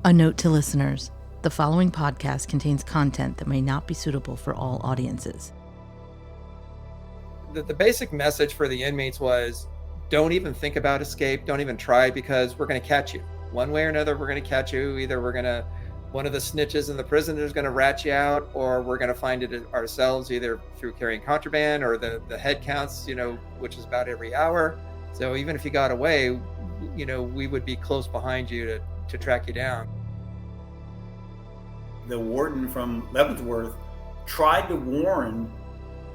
A note to listeners. The following podcast contains content that may not be suitable for all audiences. The basic message for the inmates was, don't even think about escape. Don't even try, because we're going to catch you. One way or another, we're going to catch you. Either one of the snitches in the prison is going to rat you out, or we're going to find it ourselves, either through carrying contraband or the head counts, which is about every hour. So even if you got away, we would be close behind you to track you down. The warden from Leavenworth tried to warn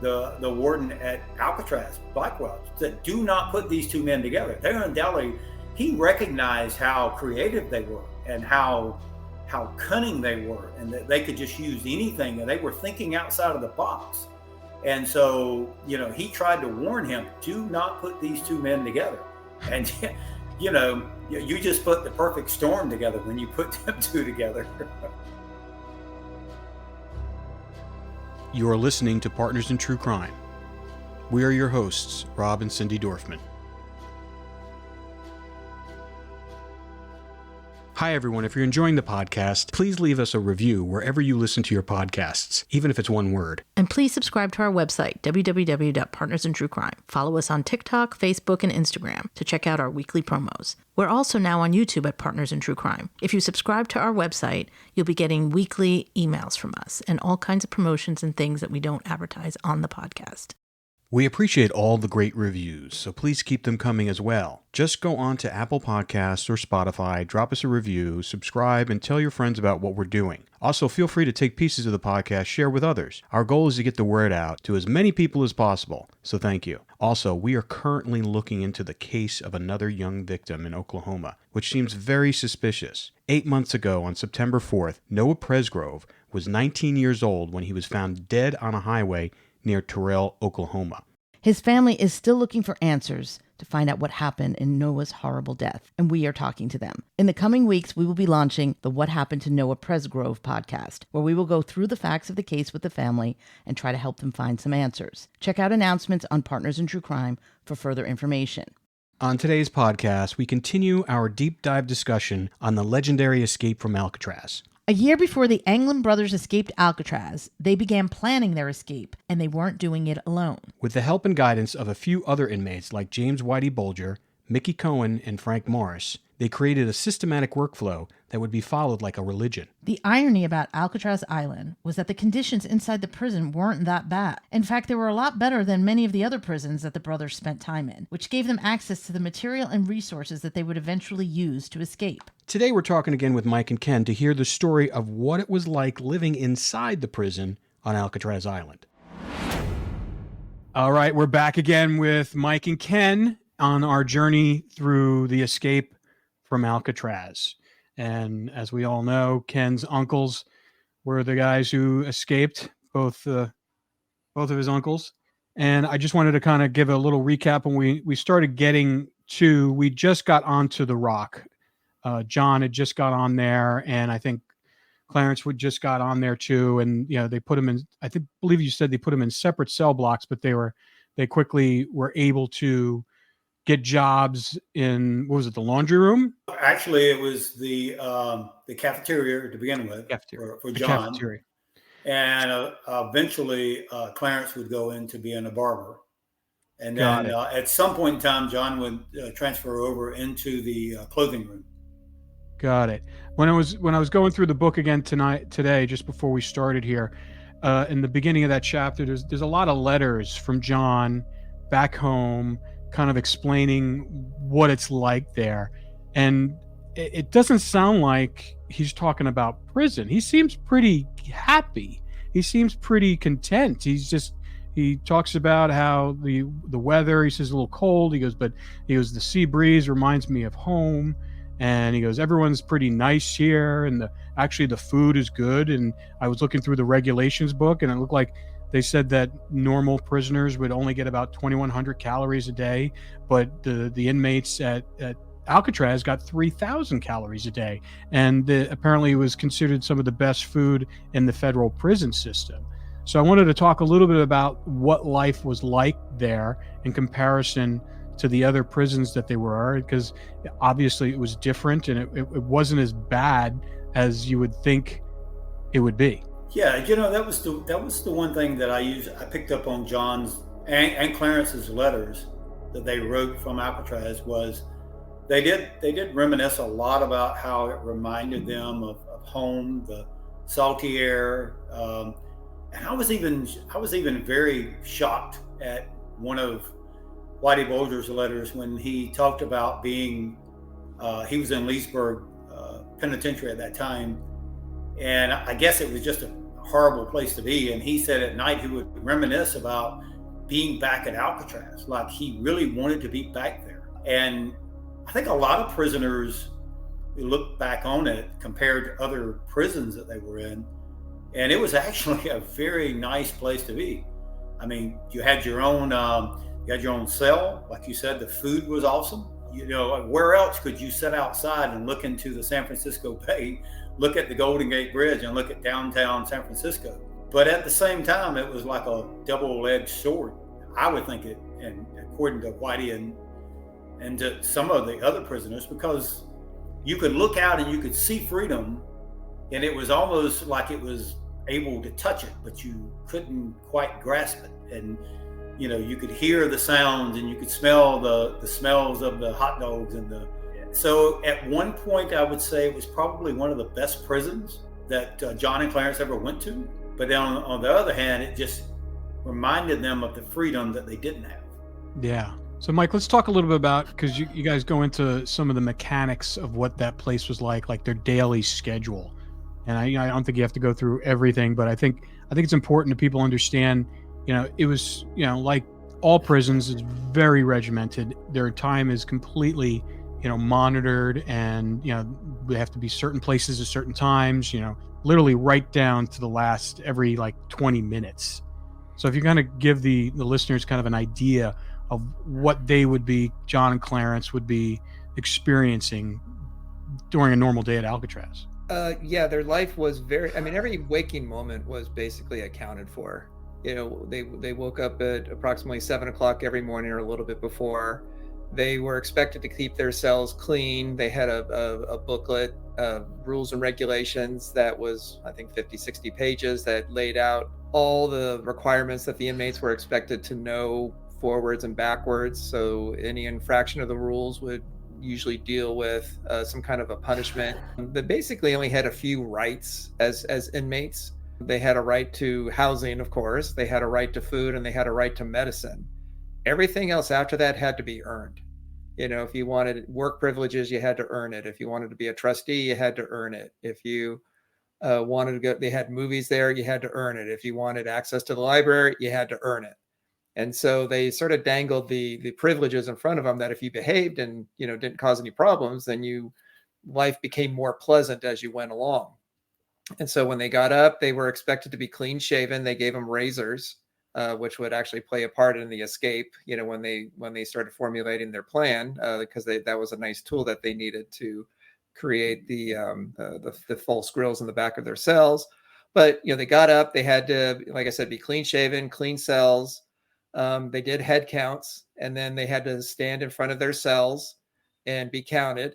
the warden at Alcatraz, Blackwell, said, do not put these two men together. They're undoubtedly, he recognized how creative they were and how cunning they were, and that they could just use anything, and they were thinking outside of the box. And so, he tried to warn him, do not put these two men together. And, you just put the perfect storm together when you put them two together. You are listening to Partners in True Crime. We are your hosts, Rob and Cindy Dorfman. Hi everyone, if you're enjoying the podcast, please leave us a review wherever you listen to your podcasts, even if it's one word. And please subscribe to our website, www.partnersintruecrime. Follow us on TikTok, Facebook, and Instagram to check out our weekly promos. We're also now on YouTube at Partners in True Crime. If you subscribe to our website, you'll be getting weekly emails from us and all kinds of promotions and things that we don't advertise on the podcast. We appreciate all the great reviews, so please keep them coming as well. Just go on to Apple Podcasts or Spotify, drop us a review, subscribe, and tell your friends about what we're doing. Also, feel free to take pieces of the podcast, share with others. Our goal is to get the word out to as many people as possible, so thank you. Also, we are currently looking into the case of another young victim in Oklahoma, which seems very suspicious. 8 months ago, on September 4th, Noah Presgrove was 19 years old when he was found dead on a highway near Terrell, Oklahoma. His family is still looking for answers to find out what happened in Noah's horrible death, and we are talking to them. In the coming weeks, we will be launching the What Happened to Noah Presgrove podcast, where we will go through the facts of the case with the family and try to help them find some answers. Check out announcements on Partners in True Crime for further information. On today's podcast, we continue our deep dive discussion on the legendary escape from Alcatraz. A year before the ANGLIN brothers escaped Alcatraz, they began planning their escape, and they weren't doing it alone. With the help and guidance of a few other inmates like James Whitey Bulger, Mickey Cohen, and Frank Morris, they created a systematic workflow that would be followed like a religion. The irony about Alcatraz Island was that the conditions inside the prison weren't that bad. In fact, they were a lot better than many of the other prisons that the brothers spent time in, which gave them access to the material and resources that they would eventually use to escape. Today we're talking again with Mike and Ken to hear the story of what it was like living inside the prison on Alcatraz Island. All right, we're back again with Mike and Ken on our journey through the escape from Alcatraz. And as we all know, Ken's uncles were the guys who escaped, both of his uncles. And I just wanted to kind of give a little recap. When we started we just got onto the rock. John had just got on there, and I think Clarence would just got on there too. And they put him in. Believe you said they put him in separate cell blocks, but they quickly were able to get jobs in, what was it, the laundry room? Actually, it was the cafeteria to begin with for John. Cafeteria. And eventually, Clarence would go into being a barber. And then at some point in time, John would transfer over into the clothing room. Got it. When I was going through the book again today, just before we started here, in the beginning of that chapter, there's a lot of letters from John back home, kind of explaining what it's like there. And it doesn't sound like he's talking about prison. He seems pretty happy. He seems pretty content. He talks about how the weather, he says a little cold. He goes, the sea breeze reminds me of home. And he goes, everyone's pretty nice here. And the food is good. And I was looking through the regulations book, and it looked like they said that normal prisoners would only get about 2,100 calories a day, but the inmates at Alcatraz got 3,000 calories a day. And apparently it was considered some of the best food in the federal prison system. So I wanted to talk a little bit about what life was like there in comparison to the other prisons that they were, because obviously it was different and it wasn't as bad as you would think it would be. Yeah, that was the one thing that I picked up on John's and Clarence's letters that they wrote from Alcatraz. Was they did reminisce a lot about how it reminded them of home, the salty air, and I was even very shocked at one of Whitey Bulger's letters when he talked about being he was in Leesburg Penitentiary at that time, and I guess it was just a horrible place to be. And he said at night he would reminisce about being back at Alcatraz, like he really wanted to be back there. And I think a lot of prisoners look back on it compared to other prisons that they were in, and it was actually a very nice place to be. I mean, you had your own cell, like you said. The food was awesome. Where else could you sit outside and look into the San Francisco Bay, look at the Golden Gate Bridge, and look at downtown San Francisco? But at the same time, it was like a double-edged sword, I would think it, and according to Whitey and to some of the other prisoners, because you could look out and you could see freedom, and it was almost like it was able to touch it, but you couldn't quite grasp it. And you could hear the sounds and you could smell the smells of the hot dogs so at one point I would say it was probably one of the best prisons that John and Clarence ever went to. But then on the other hand, it just reminded them of the freedom that they didn't have. Yeah. So Mike, let's talk a little bit about, because you guys go into some of the mechanics of what that place was like their daily schedule. And I don't think you have to go through everything, but I think it's important that people understand, it was, like all prisons, it's very regimented. Their time is completely, monitored, and, they have to be certain places at certain times, literally right down to the last every 20 minutes. So if you're going to give the listeners kind of an idea of what they would be, John and Clarence would be experiencing during a normal day at Alcatraz. Yeah, their life was every waking moment was basically accounted for. They woke up at approximately 7 o'clock every morning or a little bit before. They were expected to keep their cells clean. They had a booklet, rules and regulations that was, I think, 50, 60 pages that laid out all the requirements that the inmates were expected to know forwards and backwards. So any infraction of the rules would usually deal with some kind of a punishment. They basically only had a few rights as inmates. They had a right to housing, of course. They had a right to food, and they had a right to medicine. Everything else after that had to be earned. If you wanted work privileges, you had to earn it. If you wanted to be a trustee, you had to earn it. If you wanted to go, they had movies there, you had to earn it. If you wanted access to the library, you had to earn it. And so they sort of dangled the privileges in front of them that if you behaved and, didn't cause any problems, then life became more pleasant as you went along. And so when they got up, they were expected to be clean shaven. They gave them razors, which would actually play a part in the escape, when they started formulating their plan, because that was a nice tool that they needed to create the false grills in the back of their cells. But, they got up, they had to, like I said, be clean shaven, clean cells. They did head counts, and then they had to stand in front of their cells and be counted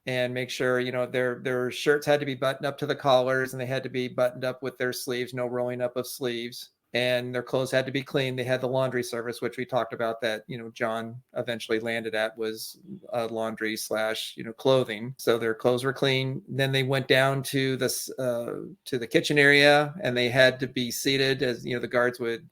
and make sure, their shirts had to be buttoned up to the collars, and they had to be buttoned up with their sleeves, no rolling up of sleeves, and their clothes had to be clean. They had the laundry service, which we talked about that, John eventually landed at was laundry / clothing. So their clothes were clean. Then they went down to the kitchen area, and they had to be seated as, the guards would,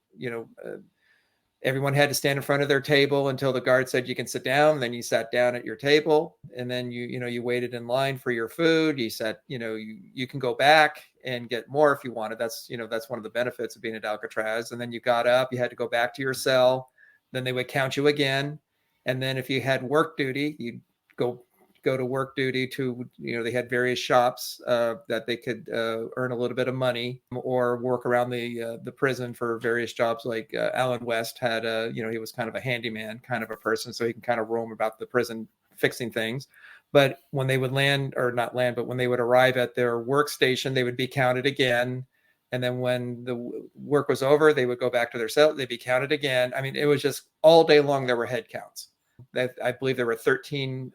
everyone had to stand in front of their table until the guard said you can sit down. Then you sat down at your table, and then you waited in line for your food. You said, you can go back and get more if you wanted. That's one of the benefits of being at Alcatraz. And then you got up, you had to go back to your cell. Then they would count you again. And then if you had work duty, you'd go to work duty to, they had various shops that they could earn a little bit of money or work around the prison for various jobs. Like Alan West had he was kind of a handyman kind of a person, so he can kind of roam about the prison fixing things. But when they would but when they would arrive at their workstation, they would be counted again. And then when the work was over, they would go back to their cell, they'd be counted again. I mean, it was just all day long, there were head counts. I believe there were 13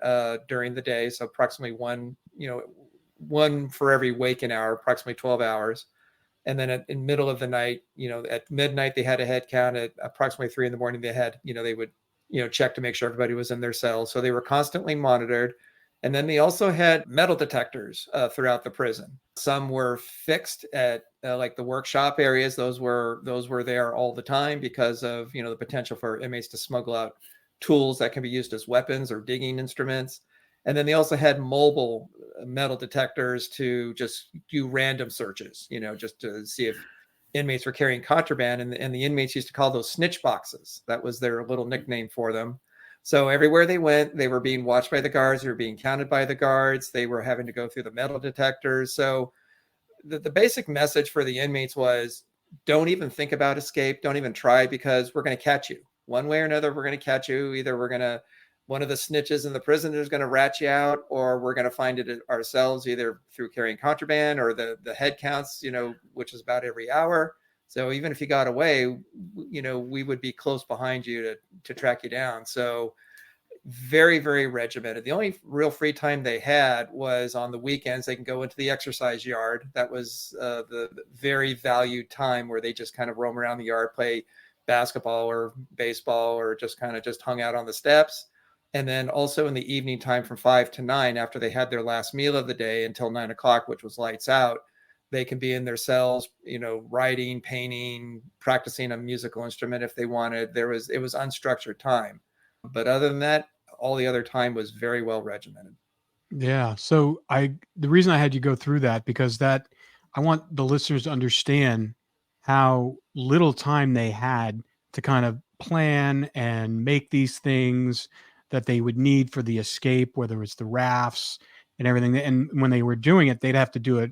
during the day, so approximately one for every waking hour, approximately 12 hours. And then in middle of the night, at midnight, they had a head count. At approximately 3 a.m, they had, they would, check to make sure everybody was in their cells. So they were constantly monitored. And then they also had metal detectors throughout the prison. Some were fixed at like the workshop areas. Those were there all the time because of, the potential for inmates to smuggle out tools that can be used as weapons or digging instruments. And then they also had mobile metal detectors to just do random searches, just to see if inmates were carrying contraband. And the inmates used to call those snitch boxes. That was their little nickname for them. So everywhere they went, they were being watched by the guards. They were being counted by the guards. They were having to go through the metal detectors. So the basic message for the inmates was, don't even think about escape. Don't even try, because we're going to catch you. One way or another, we're going to catch you. Either one of the snitches in the prison is going to rat you out, or we're going to find it ourselves, either through carrying contraband or the head counts, which is about every hour. So even if you got away, we would be close behind you to track you down. So very, very regimented. The only real free time they had was on the weekends. They can go into the exercise yard. That was the very valued time where they just kind of roam around the yard, play basketball or baseball, or just hung out on the steps. And then also in the evening time from 5 to 9, after they had their last meal of the day, until 9 o'clock, which was lights out, they can be in their cells, writing, painting, practicing a musical instrument if they wanted. It was unstructured time. But other than that, all the other time was very well regimented. Yeah. So the reason I had you go through that, because I want the listeners to understand how little time they had to kind of plan and make these things that they would need for the escape, whether it's the rafts and everything. And when they were doing it, they'd have to do it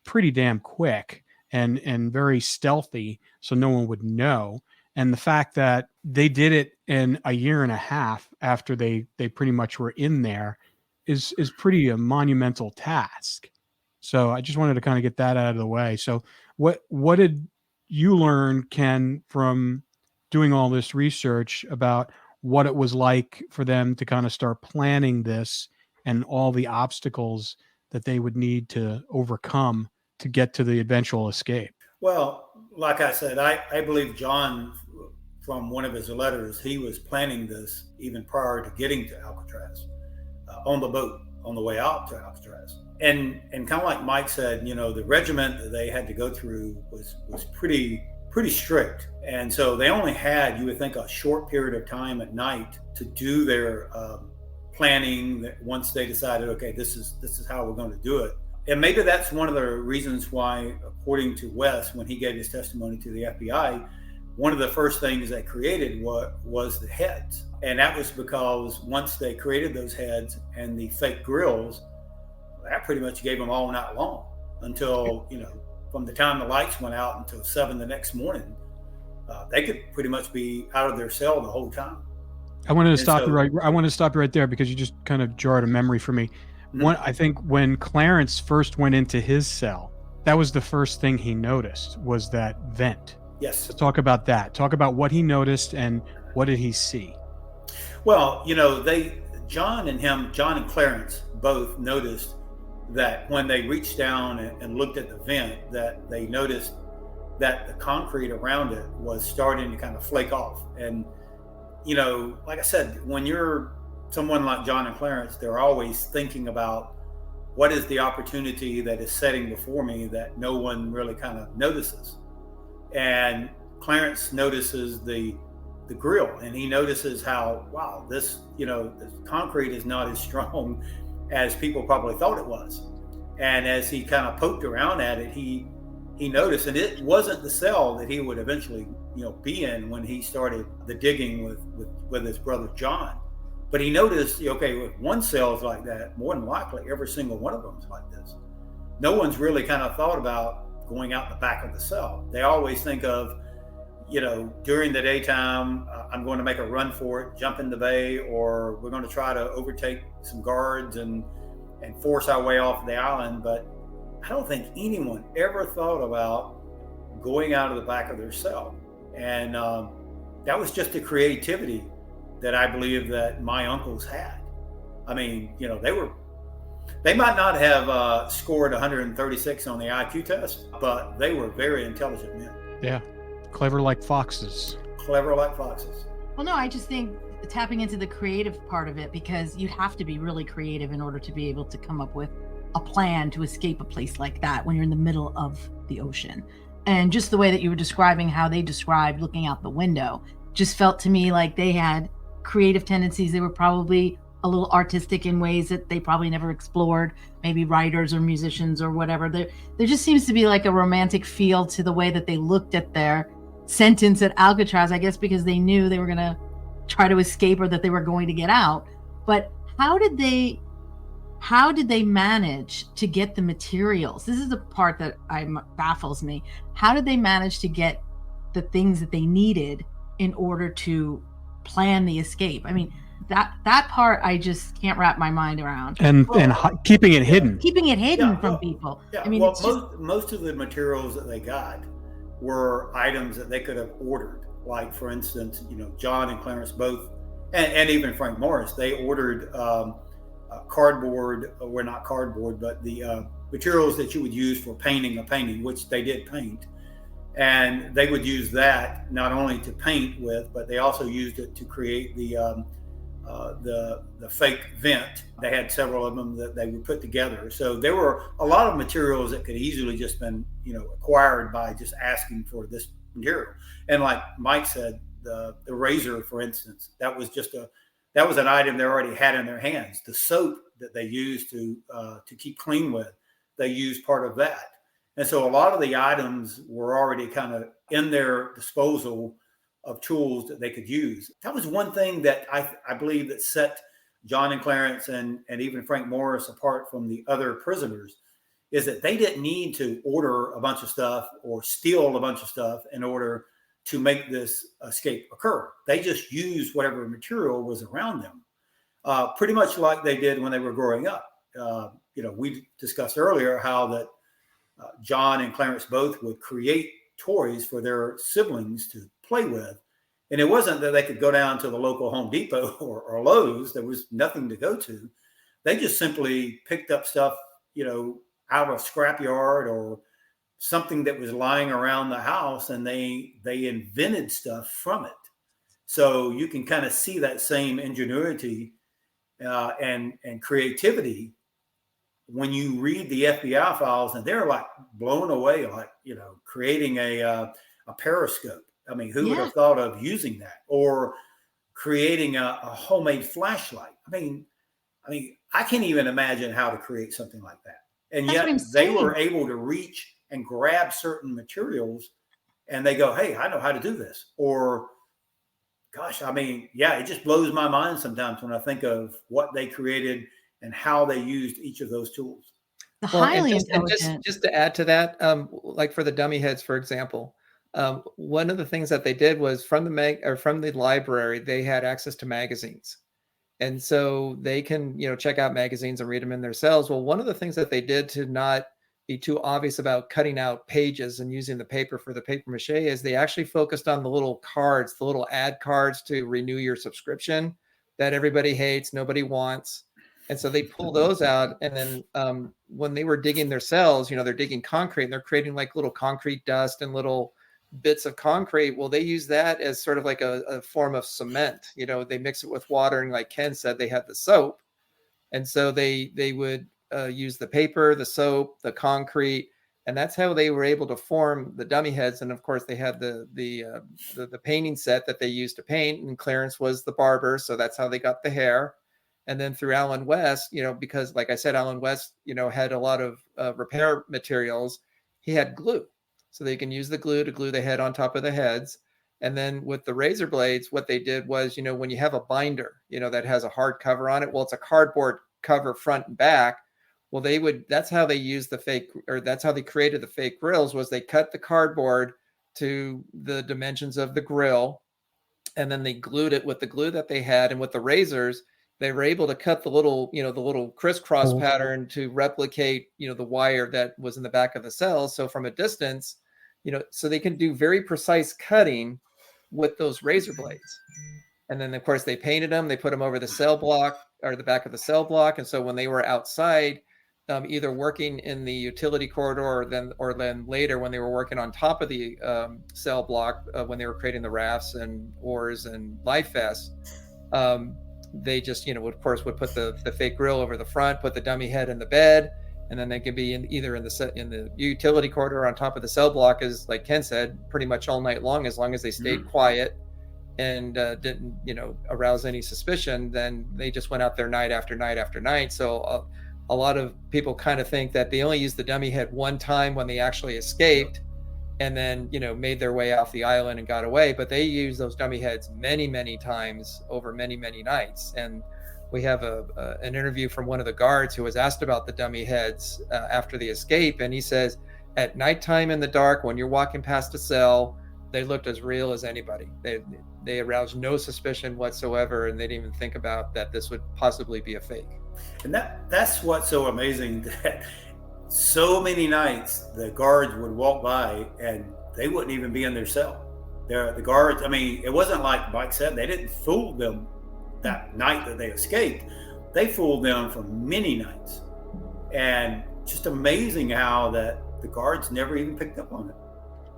pretty damn quick and very stealthy, so no one would know. And the fact that they did it in a year and a half after they pretty much were in there is pretty a monumental task. So I just wanted to kind of get that out of the way. So what did you learn, Ken, from doing all this research about what it was like for them to kind of start planning this and all the obstacles that they would need to overcome to get to the eventual escape? Well, like I said, I believe John, from one of his letters, he was planning this even prior to getting to Alcatraz, on the boat on the way out to Alcatraz. And kind of like Mike said, the regiment that they had to go through was pretty strict. And so they only had, you would think, a short period of time at night to do their planning. That once they decided, okay, this is how we're going to do it. And maybe that's one of the reasons why, according to Wes, when he gave his testimony to the FBI, one of the first things they created was the heads. And that was because once they created those heads and the fake grills, that pretty much gave them all night long until, from the time the lights went out until 7 the next morning, they could pretty much be out of their cell the whole time. I wanted to stop you right there, because you just kind of jarred a memory for me. I think when Clarence first went into his cell, that was the first thing he noticed, was that vent. Yes. So talk about that. Talk about what he noticed and what did he see? Well, John and Clarence both noticed that when they reached down and looked at the vent, that they noticed that the concrete around it was starting to kind of flake off. And, like I said, when you're someone like John and Clarence, they're always thinking about what is the opportunity that is setting before me that no one really kind of notices. And Clarence notices the grill, and he notices how, wow, this concrete is not as strong as people probably thought it was. And as he kind of poked around at it, he noticed, and it wasn't the cell that he would eventually be in when he started the digging with his brother John. But he noticed, okay, if one cell is like that, more than likely every single one of them is like this. No one's really kind of thought about going out the back of the cell. They always think of, during the daytime, I'm going to make a run for it, jump in the bay, or we're going to try to overtake some guards and force our way off the island. But I don't think anyone ever thought about going out of the back of their cell. And that was just the creativity that I believe that my uncles had. I mean, you know, they might not have scored 136 on the IQ test, but they were very intelligent men. Yeah. Clever like foxes. Clever like foxes. Well, no, I just think tapping into the creative part of it, because you have to be really creative in order to be able to come up with a plan to escape a place like that when you're in the middle of the ocean. And just the way that you were describing how they described looking out the window just felt to me like they had creative tendencies. They were probably a little artistic in ways that they probably never explored, maybe writers or musicians or whatever. There just seems to be like a romantic feel to the way that they looked at their sentence at Alcatraz, I guess because they knew they were going to try to escape or that they were going to get out. But how did they manage to get the materials? This is the part that baffles me. How did they manage to get the things that they needed in order to plan the escape? I mean, that part I just can't wrap my mind around. And keeping it hidden. Keeping it hidden from people. Yeah, I mean, well, most of the materials that they got were items that they could have ordered. Like, for instance, you know, John and Clarence both, and even Frank Morris, they ordered cardboard, or not cardboard, but the materials that you would use for painting a painting, which they did paint. And they would use that not only to paint with, but they also used it to create the fake vent. They had several of them that they would put together. So there were a lot of materials that could easily just been, you know, acquired by just asking for this material. And like Mike said, the razor, for instance, that was an item they already had in their hands. The soap that they used to keep clean with, they used part of that. And so a lot of the items were already kind of in their disposal of tools that they could use. That was one thing that I believe that set John and Clarence and even Frank Morris apart from the other prisoners, is that they didn't need to order a bunch of stuff or steal a bunch of stuff in order to make this escape occur. They just used whatever material was around them, pretty much like they did when they were growing up. You know, we discussed earlier how that John and Clarence both would create toys for their siblings to play with. And it wasn't that they could go down to the local Home Depot or Lowe's. There was nothing to go to. They just simply picked up stuff, you know, out of a scrapyard or something that was lying around the house, and they invented stuff from it. So you can kind of see that same ingenuity and creativity when you read the FBI files, and they're like blown away, like, you know, creating a periscope. I mean, who would have thought of using that, or creating a homemade flashlight? I mean, I can't even imagine how to create something like that. And yet they were able to reach and grab certain materials, and they go, "Hey, I know how to do this." Or, gosh, I mean, yeah, it just blows my mind sometimes when I think of what they created and how they used each of those tools. Just to add to that, like for the dummy heads, for example, one of the things that they did was from the library, they had access to magazines. And so they can, you know, check out magazines and read them in their cells. Well, one of the things that they did to not be too obvious about cutting out pages and using the paper for the paper mache is they actually focused on the little cards, the little ad cards to renew your subscription that everybody hates, nobody wants. And so they pull those out. And then when they were digging their cells, you know, they're digging concrete and they're creating like little concrete dust and little bits of concrete. Well, they use that as sort of like a form of cement. You know, they mix it with water, and like Ken said, they had the soap, and so they would use the paper, the soap, the concrete, and that's how they were able to form the dummy heads. And of course, they had the painting set that they used to paint. And Clarence was the barber, so that's how they got the hair. And then through Alan West, you know, because like I said, Alan West, you know, had a lot of repair materials. He had glue. So they can use the glue to glue the head on top of the heads. And then with the razor blades, what they did was, you know, when you have a binder, you know, that has a hard cover on it, well, it's a cardboard cover front and back. Well, that's how they used that's how they created the fake grills, was they cut the cardboard to the dimensions of the grill. And then they glued it with the glue that they had. And with the razors, they were able to cut the little crisscross pattern to replicate, you know, the wire that was in the back of the cell. So from a distance, you know, so they can do very precise cutting with those razor blades. And then of course they painted them. They put them over the cell block or the back of the cell block. And so when they were outside, either working in the utility corridor or then later when they were working on top of the cell block, when they were creating the rafts and oars and life vests, they just, of course, would put the fake grill over the front, put the dummy head in the bed, and then they could be either in the utility corridor on top of the cell block, as like Ken said, pretty much all night long, as long as they stayed quiet and didn't, arouse any suspicion. Then they just went out there night after night after night. So a lot of people kind of think that they only used the dummy head one time when they actually escaped, and then made their way off the island and got away. But they used those dummy heads many times over many nights. And we have an interview from one of the guards who was asked about the dummy heads after the escape, and he says, at nighttime in the dark, when you're walking past a cell, they looked as real as anybody. They aroused no suspicion whatsoever, and they didn't even think about that this would possibly be a fake. And that's what's so amazing, that so many nights the guards would walk by and they wouldn't even be in their cell. The guards, I mean, it wasn't like Mike said, they didn't fool them that night that they escaped. They fooled them for many nights. And just amazing how that the guards never even picked up on it.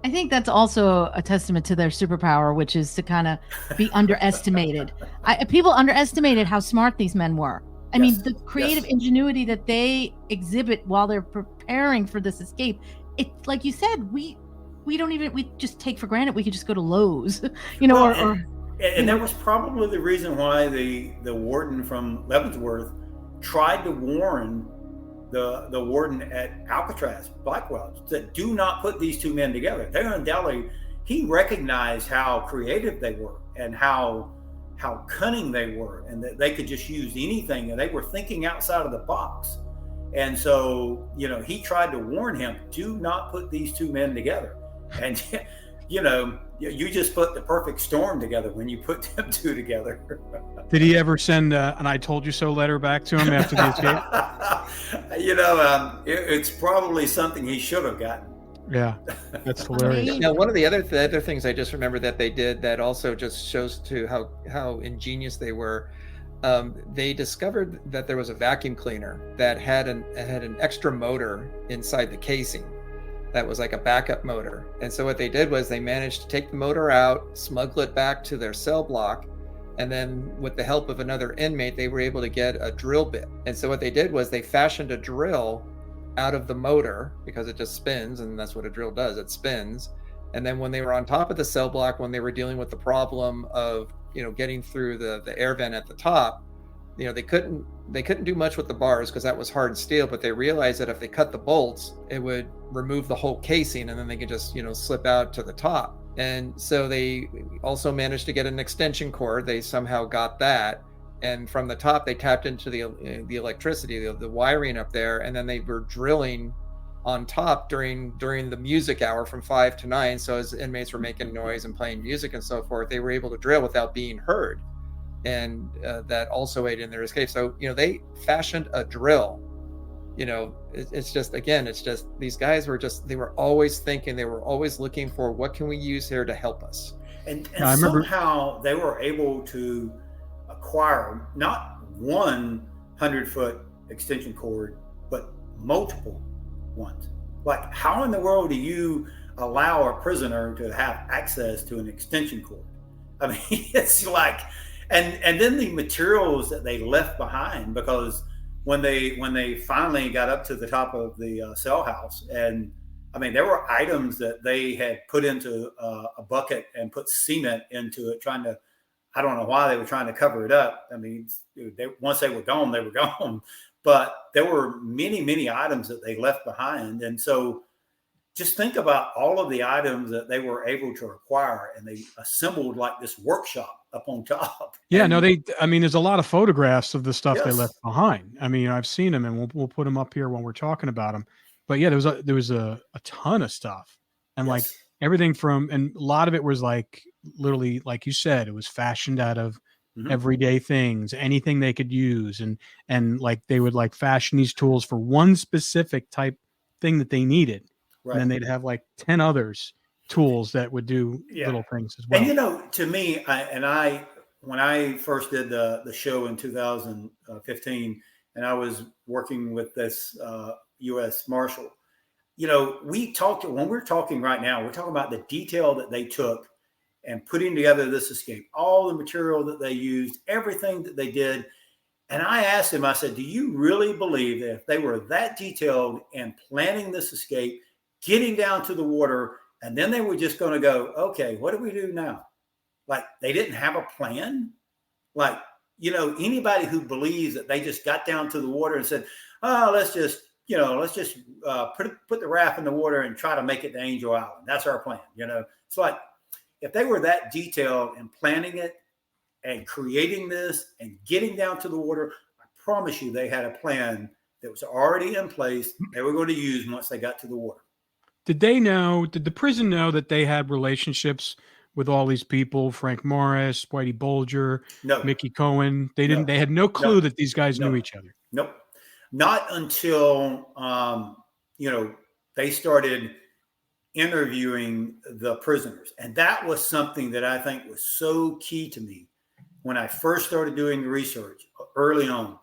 I think that's also a testament to their superpower, which is to kind of be underestimated. People underestimated how smart these men were. I mean, the creative ingenuity that they exhibit while they're preparing for this escape. It's like you said, we just take for granted we could just go to Lowe's, and that was probably the reason why the warden from Leavenworth tried to warn the warden at Alcatraz, Blackwell, that do not put these two men together. They're undoubtedly, he recognized how creative they were and how cunning they were, and that they could just use anything, and they were thinking outside of the box. And so, he tried to warn him, do not put these two men together. And, you just put the perfect storm together when you put them two together. Did he ever send an I told you so letter back to him after the escape? It's probably something he should have gotten. Yeah, that's hilarious. Now, one of the other things I just remembered that they did that also just shows to how ingenious they were. They discovered that there was a vacuum cleaner that had an extra motor inside the casing. That was like a backup motor. And so what they did was they managed to take the motor out, smuggle it back to their cell block, and then with the help of another inmate, they were able to get a drill bit. And so what they did was they fashioned a drill out of the motor, because it just spins, and that's what a drill does, it spins. And then when they were on top of the cell block, when they were dealing with the problem of getting through the air vent at the top, they couldn't do much with the bars because that was hard steel, but they realized that if they cut the bolts, it would remove the whole casing, and then they could just slip out to the top. And so they also managed to get an extension cord. They somehow got that, and from the top they tapped into the electricity, the wiring up there, and then they were drilling on top during the music hour from 5 to 9. So as inmates were making noise and playing music and so forth, they were able to drill without being heard. And that also aided in their escape. So, they fashioned a drill. It's just these guys they were always thinking, they were always looking for what can we use here to help us. And somehow they were able to acquire not 100-foot extension cord, but multiple ones. Like, how in the world do you allow a prisoner to have access to an extension cord? I mean, it's like, and then the materials that they left behind, because when they finally got up to the top of the cell house, and I mean, there were items that they had put into a bucket and put cement into it, I don't know why they were trying to cover it up. I mean, once they were gone, they were gone. But there were many items that they left behind. And so just think about all of the items that they were able to acquire, and they assembled like this workshop up on top. Yeah, there's a lot of photographs of the stuff they left behind. I mean, I've seen them, and we'll put them up here when we're talking about them. But yeah, there was a ton of stuff, and like everything from, and a lot of it was like literally, like you said, it was fashioned out of everyday things, anything they could use, and like they would like fashion these tools for one specific type thing that they needed. Right. And then they'd have like 10 others tools that would do little things as well. And to me, when I first did the show in 2015, and I was working with this U.S. Marshal, we talked, when we're talking right now, we're talking about the detail that they took and putting together this escape, all the material that they used, everything that they did. And I asked him, I said, do you really believe that if they were that detailed in planning this escape, getting down to the water, and then they were just going to go, okay, what do we do now? Like, they didn't have a plan? Like, anybody who believes that they just got down to the water and said, oh, let's just put the raft in the water and try to make it to Angel Island. That's our plan. It's like, if they were that detailed in planning it and creating this and getting down to the water, I promise you they had a plan that was already in place they were going to use once they got to the water. Did the prison know that they had relationships with all these people, Frank Morris, Whitey Bulger, Mickey Cohen? They didn't. They had no clue that these guys knew each other. Nope. Not until they started interviewing the prisoners, and that was something that I think was so key to me when I first started doing the research early on.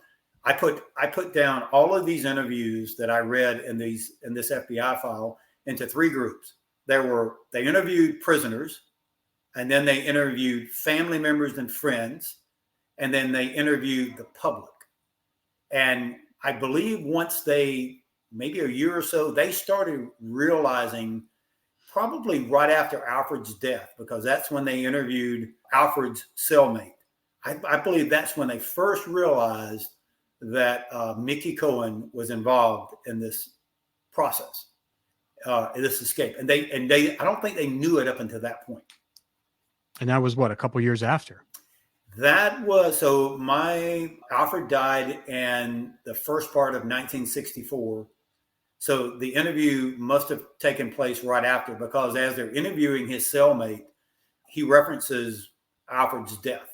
I put down all of these interviews that I read in this FBI file into three groups. They interviewed prisoners, and then they interviewed family members and friends, and then they interviewed the public. And I believe once maybe a year or so, they started realizing, probably right after Alfred's death, because that's when they interviewed Alfred's cellmate. I believe that's when they first realized that Mickey Cohen was involved in this process, in this escape. And I don't think they knew it up until that point. And that was a couple years after. Alfred died in the first part of 1964. So the interview must have taken place right after, because as they're interviewing his cellmate, he references Alfred's death.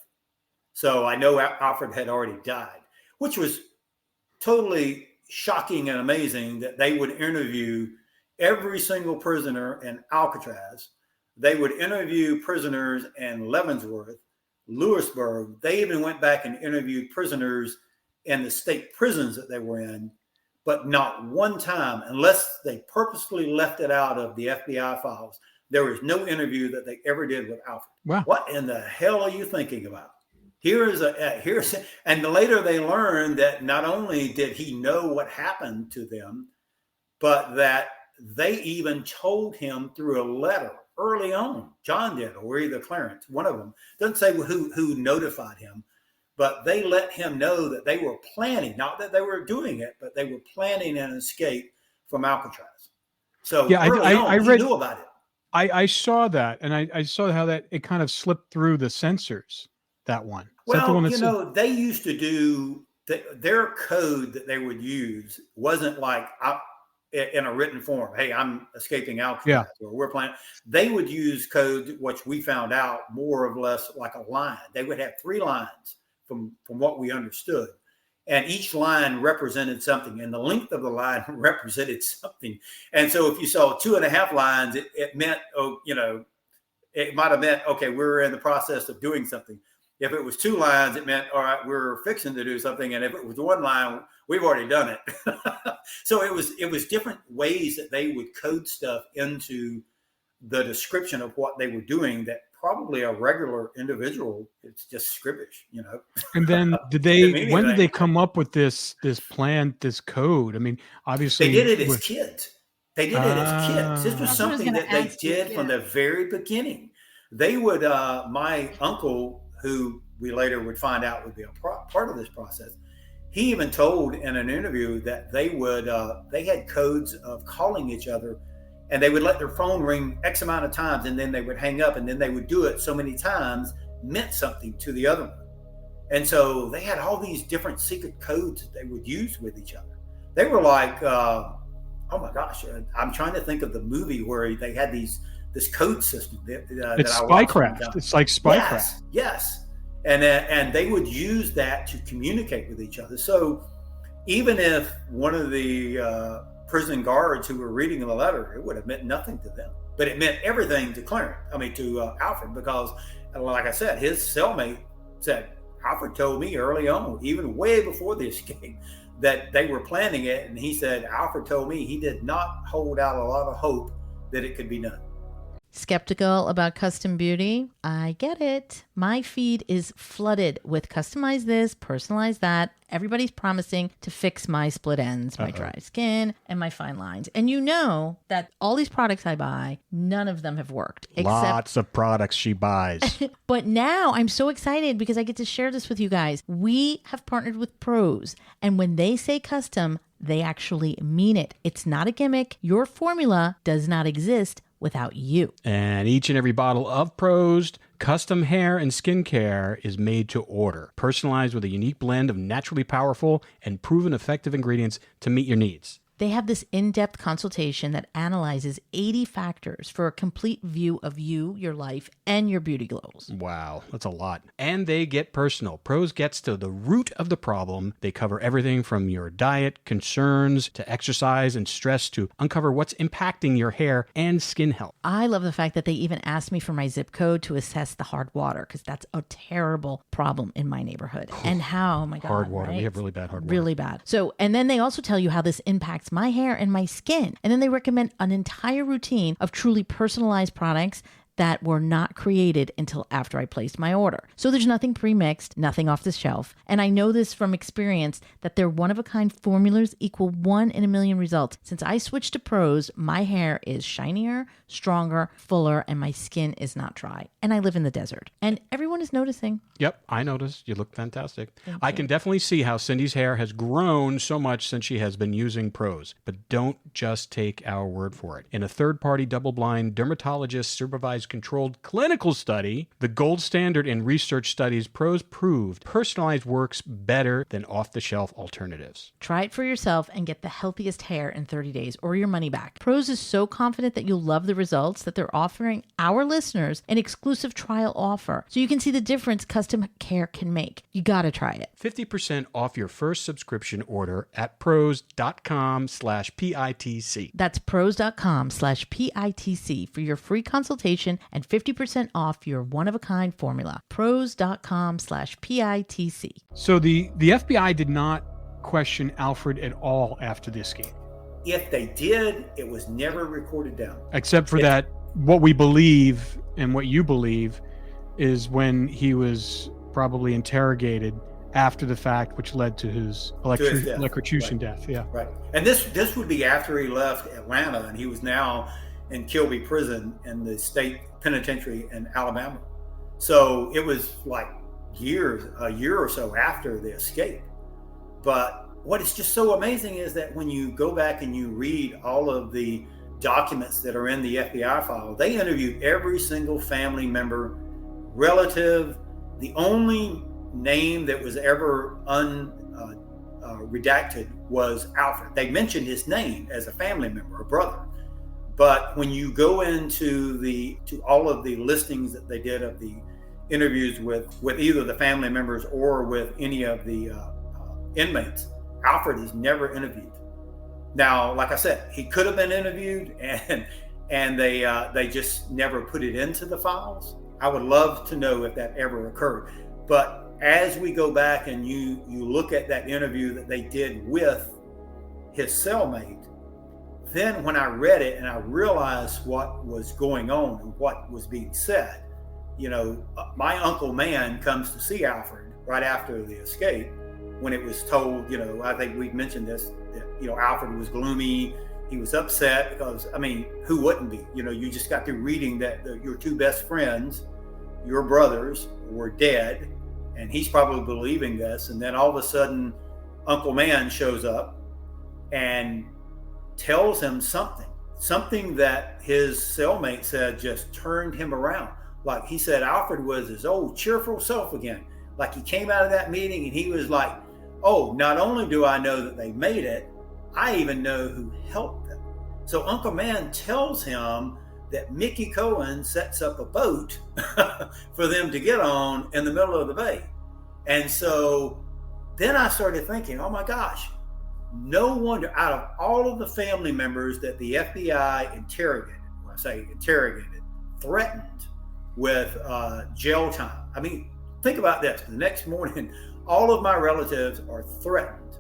So I know Alfred had already died, which was totally shocking and amazing that they would interview every single prisoner in Alcatraz. They would interview prisoners in Leavenworth, Lewisburg. They even went back and interviewed prisoners in the state prisons that they were in, but not one time, unless they purposefully left it out of the FBI files, there was no interview that they ever did with Alfred. Wow. What in the hell are you thinking about? And later they learned that not only did he know what happened to them, but that they even told him through a letter early on. John did, or either Clarence, one of them. Doesn't say who notified him, but they let him know that they were planning, not that they were doing it, but they were planning an escape from Alcatraz. So yeah, I read, knew about it. I saw that, and I saw how that it kind of slipped through the censors, that one. Well, they used to do, their code that they would use wasn't like in a written form. Hey, I'm escaping Alcatraz, or we're planning. They would use code, which we found out more or less like a line. They would have 3 lines from what we understood. And each line represented something, and the length of the line represented something. And so if you saw 2.5 lines, it meant, it might have meant, okay, we're in the process of doing something. If it was 2 lines, it meant, all right, we're fixing to do something. And if it was 1 line, we've already done it. So it was different ways that they would code stuff into the description of what they were doing that probably a regular individual, it's just scribbish, And then when did they come up with this plan, this code? I mean, obviously they did it as kids. This was something that they did from the very beginning. They would, my uncle, who we later would find out would be a part of this process, he even told in an interview that they had codes of calling each other, and they would let their phone ring X amount of times, and then they would hang up, and then they would do it so many times meant something to the other one. And so they had all these different secret codes that they would use with each other. They were like, oh my gosh, I'm trying to think of the movie where they had this code system. It's spycraft. It's like spycraft. Yes. And they would use that to communicate with each other. So even if one of the prison guards who were reading the letter, it would have meant nothing to them, but it meant everything to Alfred, because like I said, his cellmate said, Alfred told me early on, even way before the escape, that they were planning it. And he said, Alfred told me he did not hold out a lot of hope that it could be done. Skeptical about custom beauty? I get it. My feed is flooded with customize this, personalize that. Everybody's promising to fix my split ends, my dry skin, and my fine lines. And you know that all these products I buy, none of them have worked. Lots of products she buys. But now I'm so excited because I get to share this with you guys. We have partnered with pros, and when they say custom, they actually mean it. It's not a gimmick. Your formula does not exist without you. And each and every bottle of Prosed custom hair and skincare is made to order, personalized with a unique blend of naturally powerful and proven effective ingredients to meet your needs. They have this in-depth consultation that analyzes 80 factors for a complete view of you, your life, and your beauty goals. Wow, that's a lot. And they get personal. Pros gets to the root of the problem. They cover everything from your diet, concerns, to exercise and stress to uncover what's impacting your hair and skin health. I love the fact that they even asked me for my zip code to assess the hard water, because that's a terrible problem in my neighborhood. And how, oh my God. Hard water. Right? We have really bad hard water. Really bad. So, and then they also tell you how this impacts my hair and my skin. And then they recommend an entire routine of truly personalized products that were not created until after I placed my order. So there's nothing pre-mixed, nothing off the shelf. And I know this from experience that their one-of-a-kind formulas equal 1 in a million results. Since I switched to Pros, my hair is shinier, stronger, fuller, and my skin is not dry. And I live in the desert. And everyone is noticing. Yep, I noticed. You look fantastic. Thank I you. can definitely see how Cindy's hair has grown so much since she has been using Pros. But don't just take our word for it. In a third-party, double-blind, dermatologist-supervised controlled clinical study, the gold standard in research studies, Pros proved personalized works better than off-the-shelf alternatives. Try it for yourself and get the healthiest hair in 30 days or your money back. Pros is so confident that you'll love the results that they're offering our listeners an exclusive trial offer so you can see the difference custom care can make. You gotta try it. 50% off your first subscription order at pros.com/PITC. That's pros.com/PITC for your free consultation and 50% off your one-of-a-kind formula. Pros.com/PITC. So the FBI did not question Alfred at all after the escape, If they did, it was never recorded down. except for that what we believe and what you believe is when he was probably interrogated after the fact, which led to his death. electrocution death. Yeah. Right. And this would be after he left Atlanta, and he was now in Kilby Prison in the state penitentiary in Alabama. So it was like a year or so after the escape. But what is just so amazing is that when you go back and you read all of the documents that are in the FBI file, they interviewed every single family member, relative. The only name that was ever redacted was Alfred. They mentioned his name as a family member, a brother. But when you go into to all of the listings that they did of the interviews with either the family members or with any of the inmates, Alfred is never interviewed. Now, like I said, he could have been interviewed, and they just never put it into the files. I would love to know if that ever occurred. But as we go back and you look at that interview that they did with his cellmate, then when I read it and I realized what was going on and what was being said, my Uncle Man comes to see Alfred right after the escape when it was told, I think we mentioned this, that, Alfred was gloomy. He was upset because, who wouldn't be? You just got through reading that your two best friends, your brothers, were dead, and he's probably believing this. And then all of a sudden, Uncle Man shows up and tells him something that his cellmate said just turned him around. Like he said, Alfred was his old cheerful self again. Like he came out of that meeting and he was like, oh, not only do I know that they made it, I even know who helped them. So Uncle Man tells him that Mickey Cohen sets up a boat for them to get on in the middle of the bay. And so then I started thinking, oh my gosh, no wonder out of all of the family members that the FBI interrogated, when I say interrogated, threatened with jail time. think about this. The next morning, all of my relatives are threatened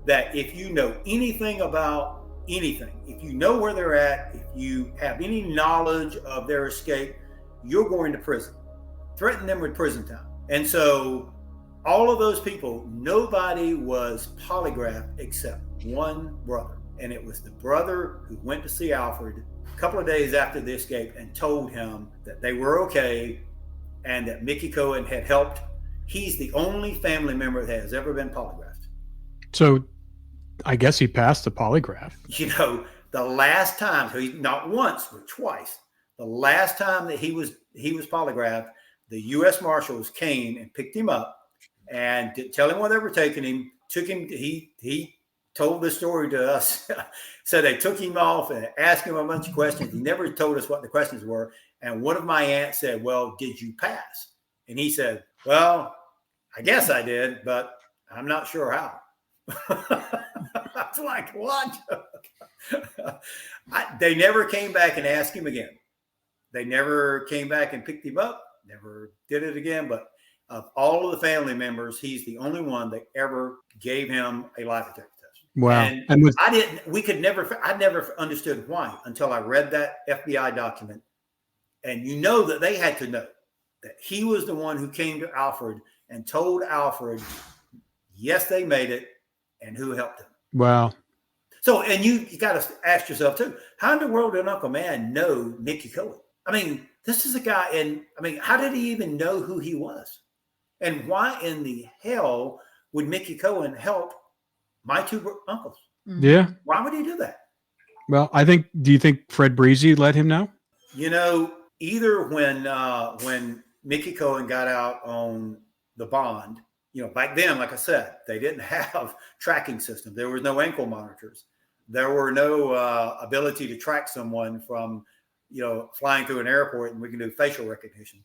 that if you know anything about anything, if you know where they're at, if you have any knowledge of their escape, you're going to prison. Threaten them with prison time. And so all of those people, nobody was polygraphed except one brother. And it was the brother who went to see Alfred a couple of days after the escape and told him that they were okay and that Mickey Cohen had helped. He's the only family member that has ever been polygraphed. So I guess he passed the polygraph. You know, the last time, so not once, but twice, the last time that he was polygraphed, the U.S. Marshals came and picked him up and didn't tell him where they were taking him, took him, he told the story to us. So they took him off and asked him a bunch of questions. He never told us what the questions were. And one of my aunts said, well, did you pass? And he said, well, I guess I did, but I'm not sure how. I was like, what? They never came back and asked him again. They never came back and picked him up, never did it again. But of all of the family members, he's the only one that ever gave him a lie detector test. Wow. And I never understood why until I read that FBI document. And you know that they had to know that he was the one who came to Alfred and told Alfred, yes, they made it, and who helped him. Wow. So, and you got to ask yourself too, how in the world did Uncle Man know Mickey Cohen? I mean, this is a guy, and I mean, how did he even know who he was? And why in the hell would Mickey Cohen help my two uncles? Yeah. Why would he do that? Well, do you think Fred Breezy let him know? You know, either when Mickey Cohen got out on the bond, you know, back then, like I said, they didn't have tracking systems. There was no ankle monitors. There were no ability to track someone from, you know, flying through an airport and we can do facial recognition.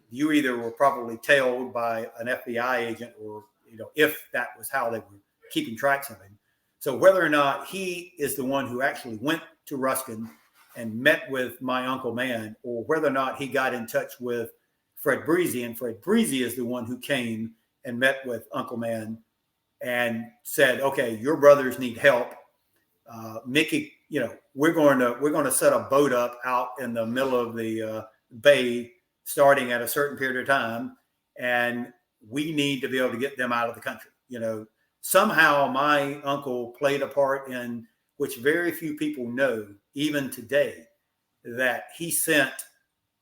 You either were probably tailed by an FBI agent or, you know, if that was how they were keeping tracks of him. So whether or not he is the one who actually went to Ruskin and met with my Uncle Man, or whether or not he got in touch with Fred Breezy, and Fred Breezy is the one who came and met with Uncle Man and said, okay, your brothers need help. Mickey, you know, we're going to set a boat up out in the middle of the bay starting at a certain period of time. And we need to be able to get them out of the country. You know, somehow my uncle played a part in which very few people know, even today, that he sent,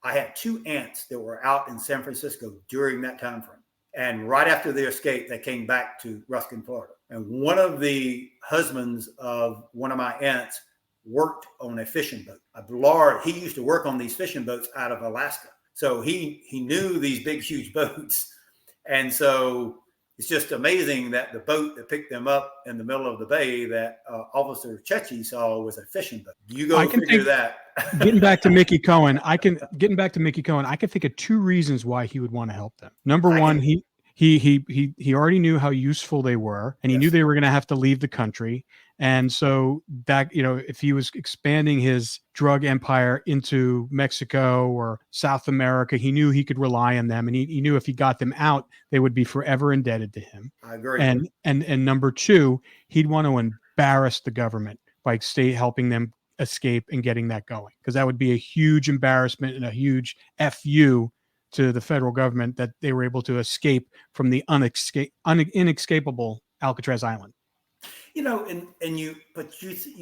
I had two aunts that were out in San Francisco during that time frame. And right after their escape, they came back to Ruskin, Florida. And one of the husbands of one of my aunts worked on a fishing boat. He used to work on these fishing boats out of Alaska. So he knew these big, huge boats. And so it's just amazing that the boat that picked them up in the middle of the bay that Officer Chechi saw was a fishing boat. You go figure that. Getting back to Mickey Cohen, I can think of two reasons why he would want to help them. Number one, he already knew how useful they were, and he knew they were going to have to leave the country. And so that, you know, if he was expanding his drug empire into Mexico or South America, he knew he could rely on them. And he knew if he got them out, they would be forever indebted to him. I agree. And number two, he'd want to embarrass the government by helping them escape and getting that going, because that would be a huge embarrassment and a huge FU to the federal government that they were able to escape from the inescapable Alcatraz Island. You know, and you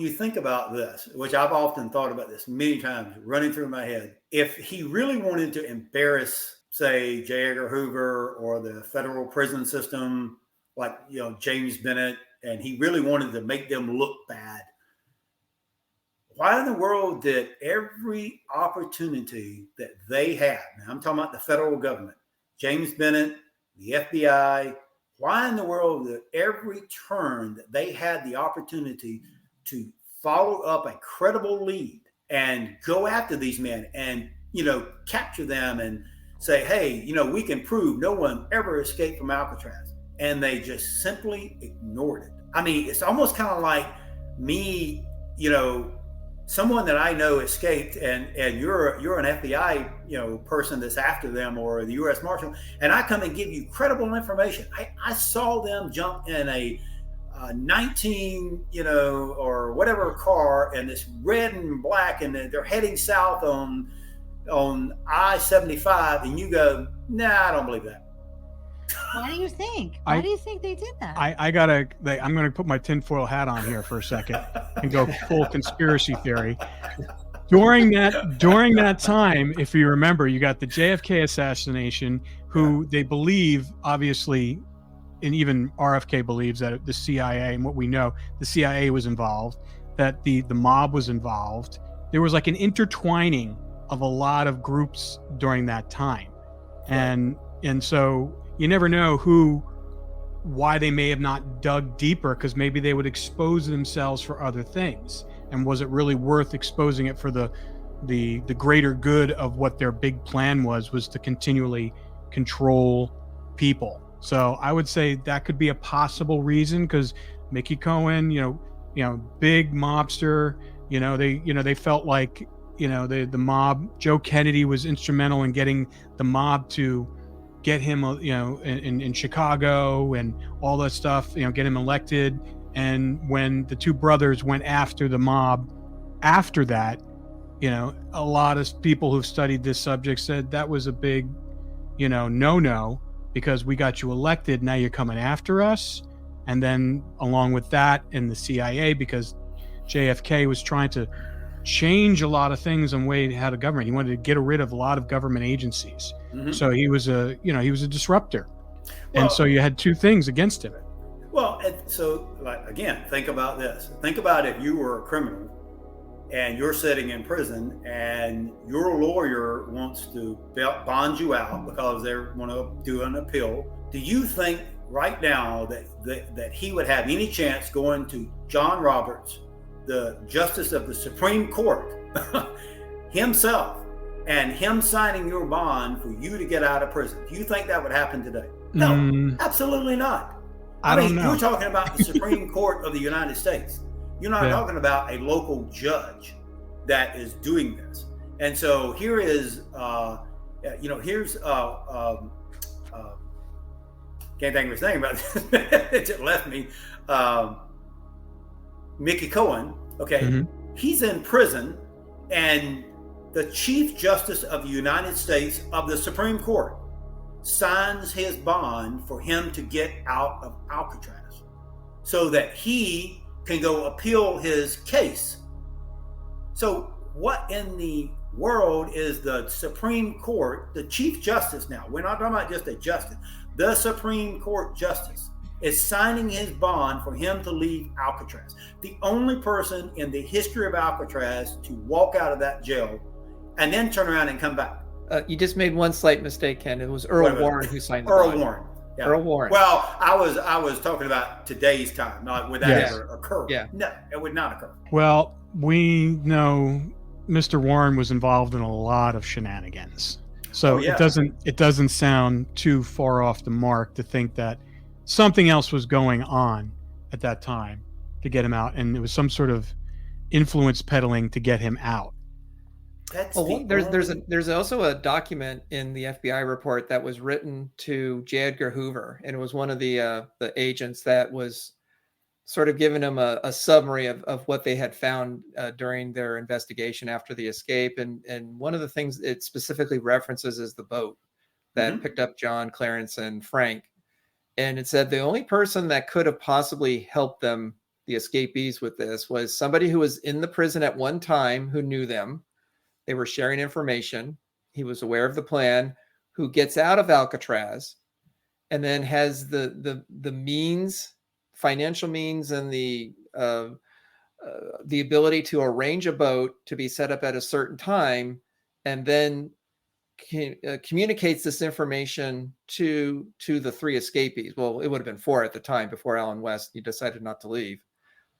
think about this, which I've often thought about this many times, running through my head. If he really wanted to embarrass, say, J. Edgar Hoover or the federal prison system, like, you know, James Bennett, and he really wanted to make them look bad, why in the world did every opportunity that they had, now I'm talking about the federal government, James Bennett, the FBI, why in the world did every turn that they had the opportunity to follow up a credible lead and go after these men and, you know, capture them and say, hey, you know, we can prove no one ever escaped from Alcatraz. And they just simply ignored it. I mean, it's almost kind of like me, you know, someone that I know escaped, and you're an FBI person that's after them, or the U.S. Marshal, and I come and give you credible information. I saw them jump in a 19 or whatever car, and it's red and black, and they're heading south on I-75, and you go, nah, I don't believe that. Why do you think? Why do you think they did that? I'm gonna put my tinfoil hat on here for a second and go full conspiracy theory. During that time, if you remember, you got the JFK assassination, who they believe, obviously, and even RFK believes that the CIA, and what we know, the CIA was involved, that the mob was involved. There was like an intertwining of a lot of groups during that time, and so you never know why they may have not dug deeper, because maybe they would expose themselves for other things. And was it really worth exposing it for the greater good of what their big plan was to continually control people? So I would say that could be a possible reason, because Mickey Cohen, big mobster, they felt like, the mob, Joe Kennedy was instrumental in getting the mob to get him, in Chicago and all that stuff, get him elected. And when the two brothers went after the mob after that, a lot of people who've studied this subject said that was a big, no, because we got you elected. Now you're coming after us. And then along with that, in the CIA, because JFK was trying to change a lot of things on way how to government. He wanted to get rid of a lot of government agencies. Mm-hmm. So he was a disruptor. Well, and so you had two things against him. Well, so again, think about this. Think about if you were a criminal and you're sitting in prison and your lawyer wants to bond you out because they want to do an appeal. Do you think right now that he would have any chance going to John Roberts, the Justice of the Supreme Court, himself, and him signing your bond for you to get out of prison? Do you think that would happen today? No, absolutely not. I mean, you're talking about the Supreme Court of the United States. You're not talking about a local judge that is doing this. And so here is, here's, can't think of his name, but it just left me. Mickey Cohen, okay, mm-hmm. He's in prison, and the Chief Justice of the United States of the Supreme Court signs his bond for him to get out of Alcatraz so that he can go appeal his case. So what in the world is the Supreme Court, the Chief Justice now, we're not talking about just a justice, the Supreme Court Justice is signing his bond for him to leave Alcatraz. The only person in the history of Alcatraz to walk out of that jail and then turn around and come back. You just made one slight mistake, Ken. It was Earl Warren who signed the bond. Earl Warren. Yeah. Earl Warren. Well, I was talking about today's time, not would that ever occur. Yeah. No, it would not occur. Well, we know Mr. Warren was involved in a lot of shenanigans. So it doesn't sound too far off the mark to think that something else was going on at that time to get him out, and it was some sort of influence peddling to get him out. There's also a document in the FBI report that was written to J. Edgar Hoover, and it was one of the agents that was sort of giving him a summary of what they had found during their investigation after the escape. And one of the things it specifically references is the boat that picked up John, Clarence, and Frank. And it said the only person that could have possibly helped them, the escapees, with this was somebody who was in the prison at one time who knew them. They were sharing information. He was aware of the plan, who gets out of Alcatraz and then has the means, financial means, and the ability to arrange a boat to be set up at a certain time, and then communicates this information to the three escapees. Well, it would have been four at the time before Alan West, he decided not to leave.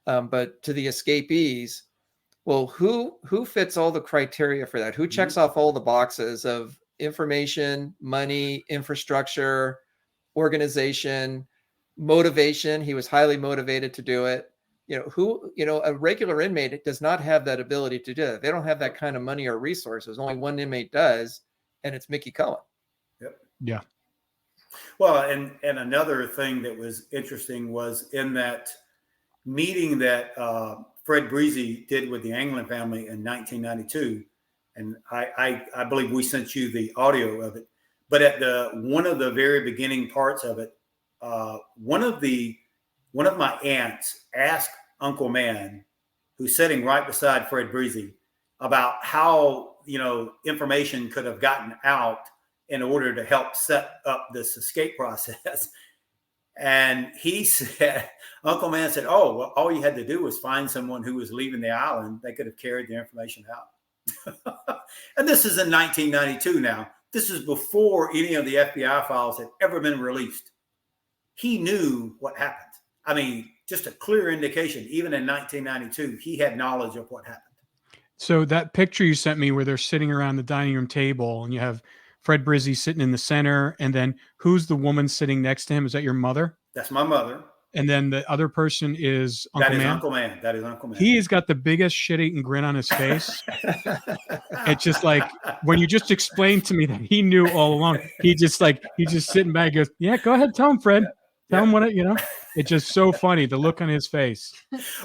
But to the escapees, well, who fits all the criteria for that? Who checks off all the boxes of information, money, infrastructure, organization, motivation? He was highly motivated to do it. A regular inmate does not have that ability to do that. They don't have that kind of money or resources. Only one inmate does, and it's Mickey Cohen. Yep. Yeah. Well, and another thing that was interesting was in that meeting that Fred Breezy did with the Anglin family in 1992, and I believe we sent you the audio of it. But at one of the very beginning parts of it, one of my aunts asked Uncle Man, who's sitting right beside Fred Breezy, about how information could have gotten out in order to help set up this escape process. And he said, Uncle Man said, "Oh, well, all you had to do was find someone who was leaving the island. They could have carried the information out." And this is in 1992 now. This is before any of the FBI files had ever been released. He knew what happened. I mean, just a clear indication, even in 1992, he had knowledge of what happened. So that picture you sent me where they're sitting around the dining room table and you have Fred Brizzy sitting in the center, and then who's the woman sitting next to him? Is that your mother? That's my mother. And then the other person is Uncle Man? Uncle Man. That is Uncle Man. He has got the biggest shit-eating grin on his face. It's just like, when you just explained to me that he knew all along, he's just sitting back and goes, "Yeah, go ahead, tell him, Fred. Tell him what It's just so funny, the look on his face."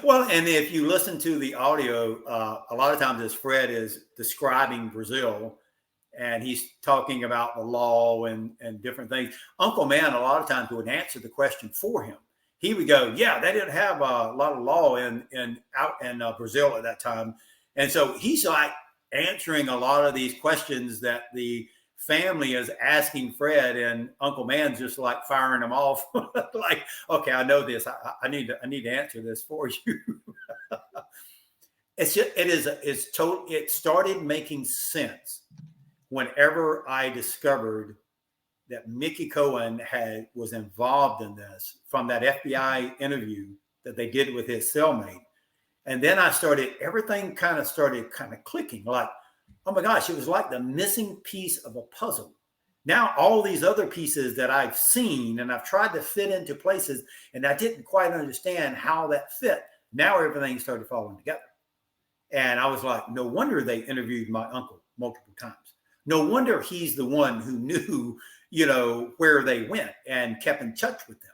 Well, and if you listen to the audio, a lot of times as Fred is describing Brazil, and he's talking about the law and different things, Uncle Man a lot of times would answer the question for him. He would go, "Yeah, they didn't have a lot of law out in Brazil at that time," and so he's like answering a lot of these questions that the family is asking Fred, and Uncle Man's just like firing them off, like, "Okay, I know this. I need to answer this for you." It started making sense whenever I discovered that Mickey Cohen was involved in this from that FBI interview that they did with his cellmate. And then everything kind of started clicking, like, oh my gosh, it was like the missing piece of a puzzle. Now all these other pieces that I've seen and I've tried to fit into places and I didn't quite understand how that fit. Now everything started falling together. And I was like, no wonder they interviewed my uncle multiple times. No wonder he's the one who knew, where they went and kept in touch with them.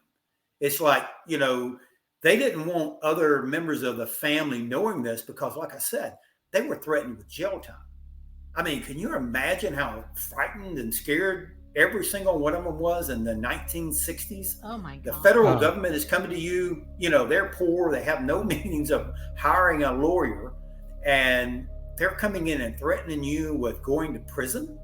It's like, they didn't want other members of the family knowing this because, like I said, they were threatened with jail time. I mean, can you imagine how frightened and scared every single one of them was in the 1960s? Oh my God. The federal government is coming to you, they're poor. They have no means of hiring a lawyer, and they're coming in and threatening you with going to prison.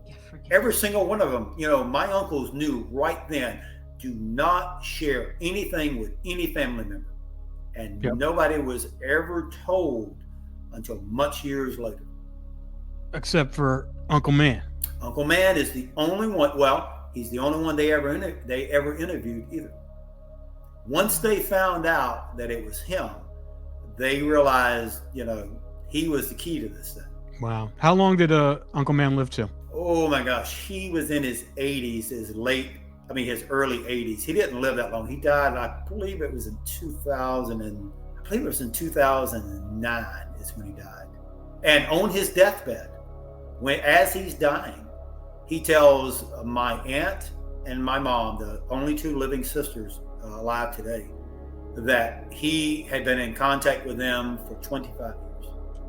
Yeah, every single one of them, my uncles knew right then, do not share anything with any family member. And nobody was ever told until much years later. Except for Uncle Man. Uncle Man is the only one. Well, he's the only one they ever interviewed either. Once they found out that it was him, they realized, he was the key to this thing. Wow. How long did Uncle Man live to? Oh my gosh. He was in his 80s, his early 80s. He didn't live that long. He died, I believe it was in 2009 is when he died. And on his deathbed, as he's dying, he tells my aunt and my mom, the only two living sisters alive today, that he had been in contact with them for 25 years.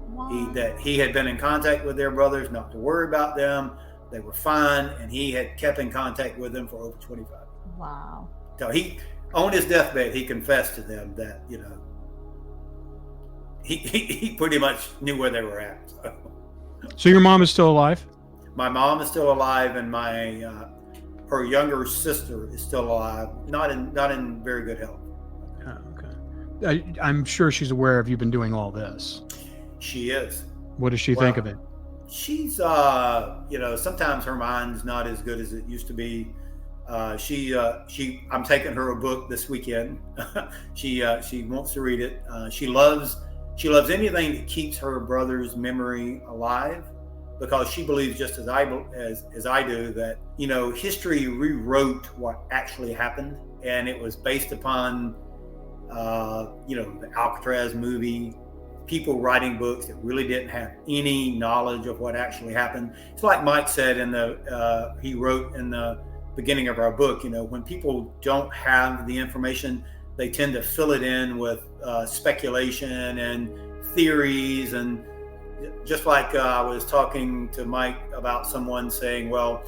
Wow. That he had been in contact with their brothers, not to worry about them. They were fine, and he had kept in contact with them for over 25 years. Wow. So on his deathbed, he confessed to them that, he pretty much knew where they were at. So your mom is still alive? My mom is still alive, and her younger sister is still alive, not in very good health. Oh, okay. I'm sure she's aware of you been doing all this. She is. What does she think of it? She's, sometimes her mind's not as good as it used to be. I'm taking her a book this weekend. She wants to read it. She loves anything that keeps her brother's memory alive, because she believes, just as I do, that history rewrote what actually happened, and it was based upon the Alcatraz movie, people writing books that really didn't have any knowledge of what actually happened. It's like Mike said he wrote in the beginning of our book, when people don't have the information, they tend to fill it in with speculation and theories. And just like I was talking to Mike about someone saying, well,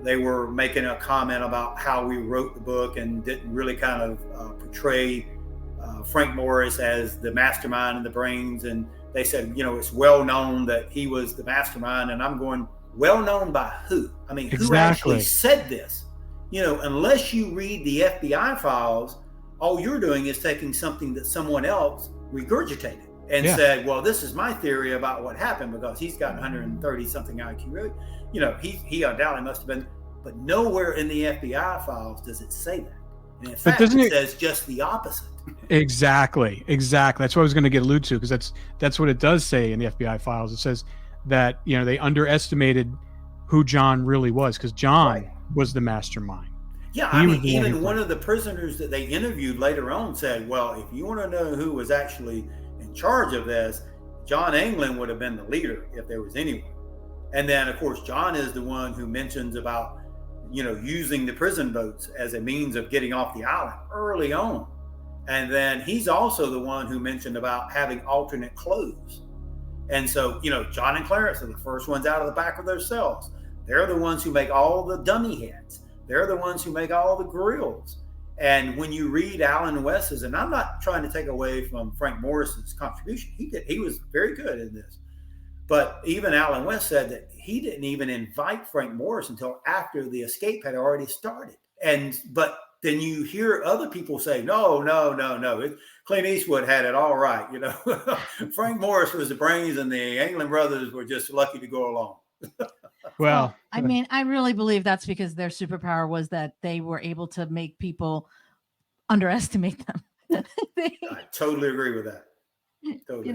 they were making a comment about how we wrote the book and didn't really kind of portray Frank Morris as the mastermind and the brains. And they said, it's well known that he was the mastermind. And I'm going, well known by who? I mean, who actually said this? Unless you read the FBI files, all you're doing is taking something that someone else regurgitated and said, well, this is my theory about what happened because he's got 130 something IQ. He undoubtedly must have been, but nowhere in the FBI files does it say that. And in fact, it says just the opposite. Exactly. That's what I was going to get alluded to, because that's what it does say in the FBI files. It says that, they underestimated who John really was, because John was the mastermind. Yeah, even one of the prisoners that they interviewed later on said, well, if you want to know who was actually in charge of this, John Anglin would have been the leader if there was anyone. And then, of course, John is the one who mentions about, using the prison boats as a means of getting off the island early on. And then he's also the one who mentioned about having alternate clothes. And so, John and Clarence are the first ones out of the back of their cells. They're the ones who make all the dummy heads. They're the ones who make all the grills. And when you read Alan West's, and I'm not trying to take away from Frank Morris's contribution, he was very good in this. But even Alan West said that he didn't even invite Frank Morris until after the escape had already started. But then you hear other people say, no. Clint Eastwood had it all right. Frank Morris was the brains and the Anglin brothers were just lucky to go along. Well, I really believe that's because their superpower was that they were able to make people underestimate them. I totally agree with that. Totally.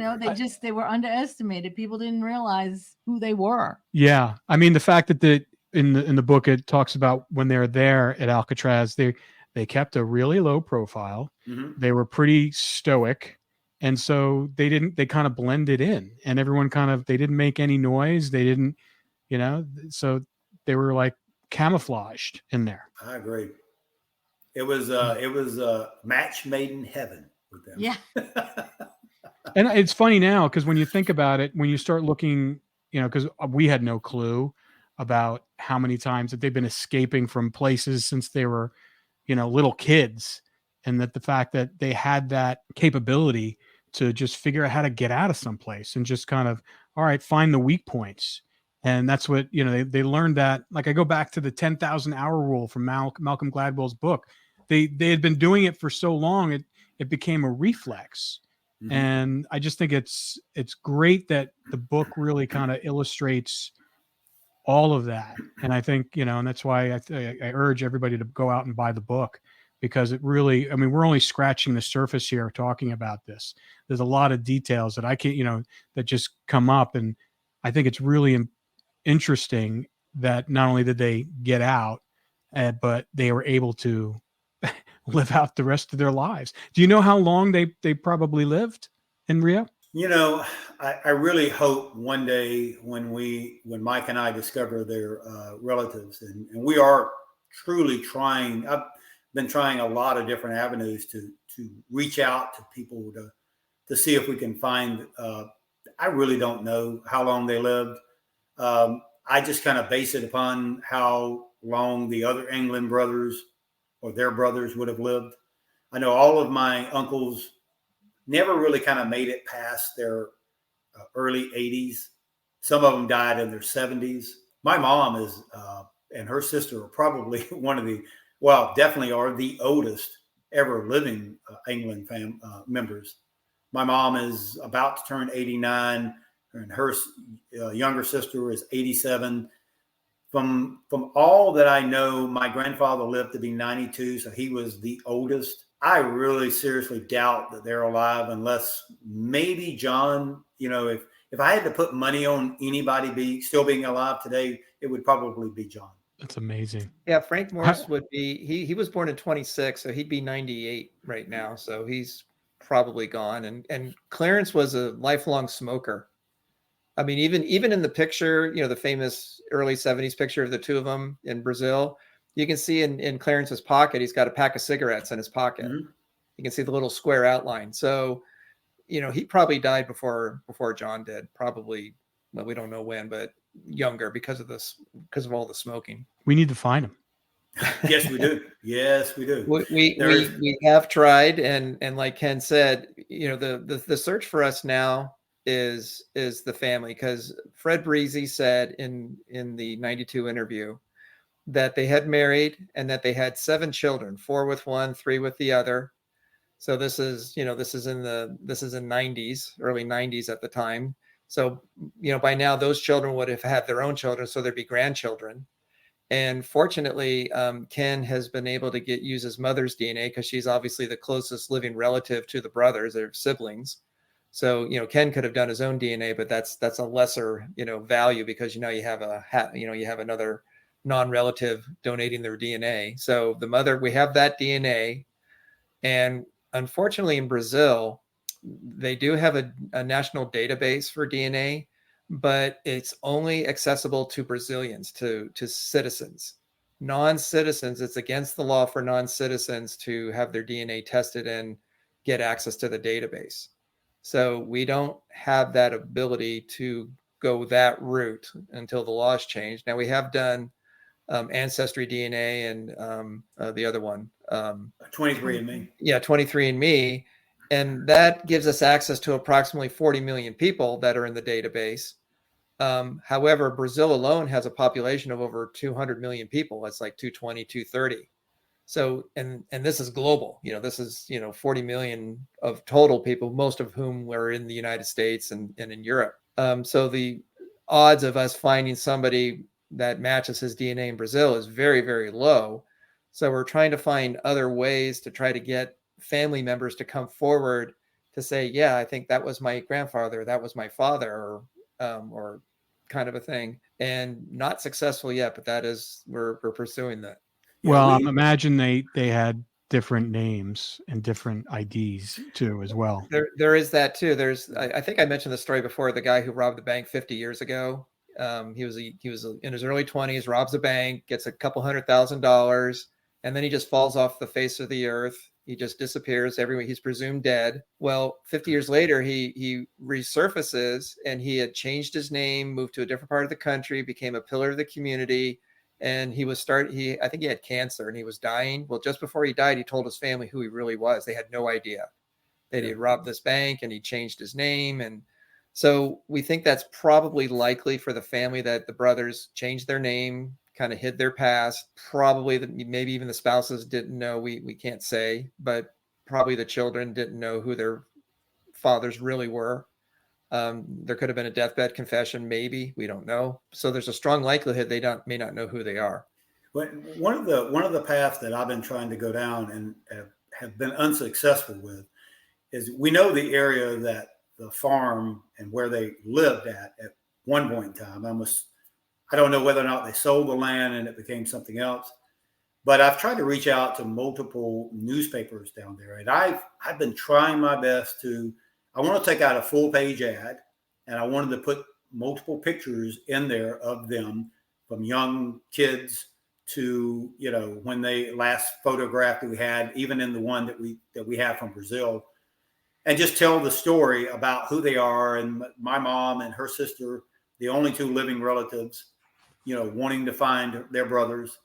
They were underestimated. People didn't realize who they were. Yeah. The fact that in the book, it talks about when they're there at Alcatraz, they kept a really low profile. Mm-hmm. They were pretty stoic. And so they kind of blended in, and everyone they didn't make any noise. They didn't, so they were like camouflaged in there. I agree. It was a match made in heaven with them. Yeah. And it's funny now, because when you think about it, when you start looking, because we had no clue about how many times that they've been escaping from places since they were, little kids, and that the fact that they had that capability to just figure out how to get out of someplace and just kind of, all right, find the weak points. And that's what, they learned that. Like, I go back to the 10,000 hour rule from Malcolm Gladwell's book. They had been doing it for so long, it became a reflex. Mm-hmm. And I just think it's great that the book really kind of illustrates all of that. And I think, and that's why I urge everybody to go out and buy the book, because it really, we're only scratching the surface here talking about this. There's a lot of details that I can't, that just come up. And I think it's really interesting that not only did they get out, but they were able to live out the rest of their lives. Do you know how long they probably lived in Rio? I really hope one day when Mike and I discover their relatives, and we are truly trying. I've been trying a lot of different avenues to reach out to people to see if we can find. I really don't know how long they lived. I just kind of base it upon how long the other Anglin brothers or their brothers would have lived. I know all of my uncles never really kind of made it past their early 80s. Some of them died in their 70s. My mom is, and her sister are probably definitely are the oldest ever living Anglin members. My mom is about to turn 89, and her younger sister is 87. From all that I know, my grandfather lived to be 92, so he was the oldest. I really seriously doubt that they're alive, unless maybe John, if I had to put money on anybody still being alive today, it would probably be John. That's amazing. Yeah, Frank Morse would be, he was born in 26, so he'd be 98 right now. So he's probably gone. And Clarence was a lifelong smoker. I mean, even in the picture, the famous early 70s picture of the two of them in Brazil, you can see in Clarence's pocket, he's got a pack of cigarettes in his pocket. Mm-hmm. You can see the little square outline. So, he probably died before John did. Probably, well, we don't know when, but younger because of all the smoking. We need to find him. Yes, we do. Yes, we do. We have tried, and like Ken said, the search for us now is the family, because Fred Breezy said in the 92 interview that they had married and that they had 7 children, 4 with one, 3 with the other. So this is in 90s, early 90s at the time. So, by now those children would have had their own children. So there'd be grandchildren. And fortunately, Ken has been able to use his mother's DNA, because she's obviously the closest living relative to the brothers, their siblings. So, Ken could have done his own DNA, but that's a lesser, value, because, you have you have another non-relative donating their DNA. So the mother, we have that DNA. And unfortunately in Brazil, they do have a national database for DNA, but it's only accessible to Brazilians, to citizens. Non-citizens, it's against the law for non-citizens to have their DNA tested and get access to the database. So we don't have that ability to go that route until the laws change. Now we have done Ancestry DNA and the other one. 23andMe. Yeah, 23andMe. And that gives us access to approximately 40 million people that are in the database. However, Brazil alone has a population of over 200 million people. That's like 220, 230. So, and this is global, this is, 40 million of total people, most of whom were in the United States and in Europe. So the odds of us finding somebody that matches his DNA in Brazil is very, very low. So we're trying to find other ways to try to get family members to come forward to say, yeah, I think that was my grandfather, that was my father, or kind of a thing. And not successful yet, but we're pursuing that. Well, imagine they had different names and different IDs too, as well. There is that too. I think I mentioned the story before. The guy who robbed the bank 50 years ago. He was in his early 20s, robs a bank, gets a couple $100,000, and then he just falls off the face of the earth. He just disappears. He's presumed dead. Well, 50 years later, he resurfaces, and he had changed his name, moved to a different part of the country, became a pillar of the community. And I think he had cancer and he was dying. Well, just before he died, he told his family who he really was. They had no idea that he had robbed this bank, and he changed his name. And so we think that's probably likely for the family, that the brothers changed their name, kind of hid their past. Probably maybe even the spouses didn't know. We can't say, but probably the children didn't know who their fathers really were. There could have been a deathbed confession, maybe, we don't know. So there's a strong likelihood they may not know who they are. But one of the paths that I've been trying to go down and have been unsuccessful with is, we know the area that the farm and where they lived at one point in time. I don't know whether or not they sold the land and it became something else, but I've tried to reach out to multiple newspapers down there, and I've been trying my best to. I want to take out a full page ad, and I wanted to put multiple pictures in there of them, from young kids to, when they last photographed that we had, even in the one that we have from Brazil, and just tell the story about who they are. And my mom and her sister, the only 2 living relatives, wanting to find their brothers,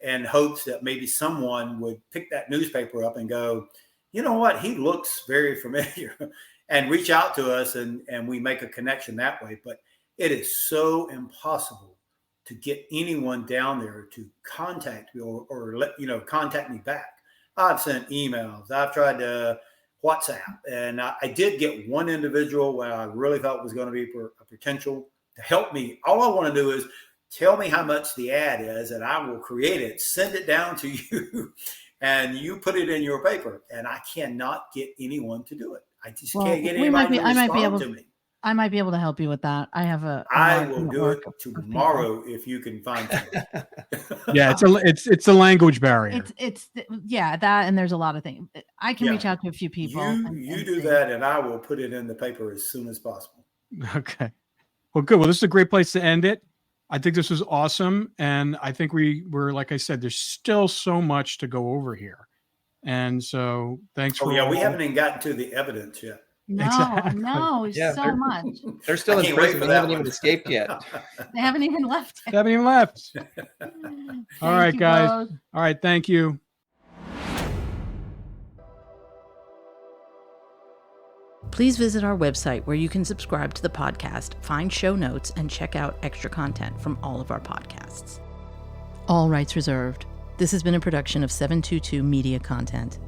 and hopes that maybe someone would pick that newspaper up and go, you know what, he looks very familiar. And reach out to us, and we make a connection that way. But it is so impossible to get anyone down there to contact me or contact me back. I've sent emails. I've tried to WhatsApp, and I did get one individual where I really thought was going to be a potential to help me. All I want to do is tell me how much the ad is, and I will create it, send it down to you, and you put it in your paper. And I cannot get anyone to do it. I just can't get anybody to respond to me. I might be able to help you with that. I have a I large will do it network of people. tomorrow if you can find something. Yeah, it's a language barrier. Yeah, that, and there's a lot of things. I can Yeah. reach out to a few people. You do that, and I will put it in the paper as soon as possible. Okay. Well, good. Well, this is a great place to end it. I think this was awesome. And I think we're, like I said, there's still so much to go over here. And so thanks for we haven't even gotten to the evidence yet. No, Exactly. no, Yeah, so much. They're still I in can't wait prison. for They haven't that even one. escaped yet. They haven't even left. They haven't even left. All right, you guys. both. All right. Thank you. Please visit our website where you can subscribe to the podcast, find show notes, and check out extra content from all of our podcasts. All rights reserved. This has been a production of 722 Media Content.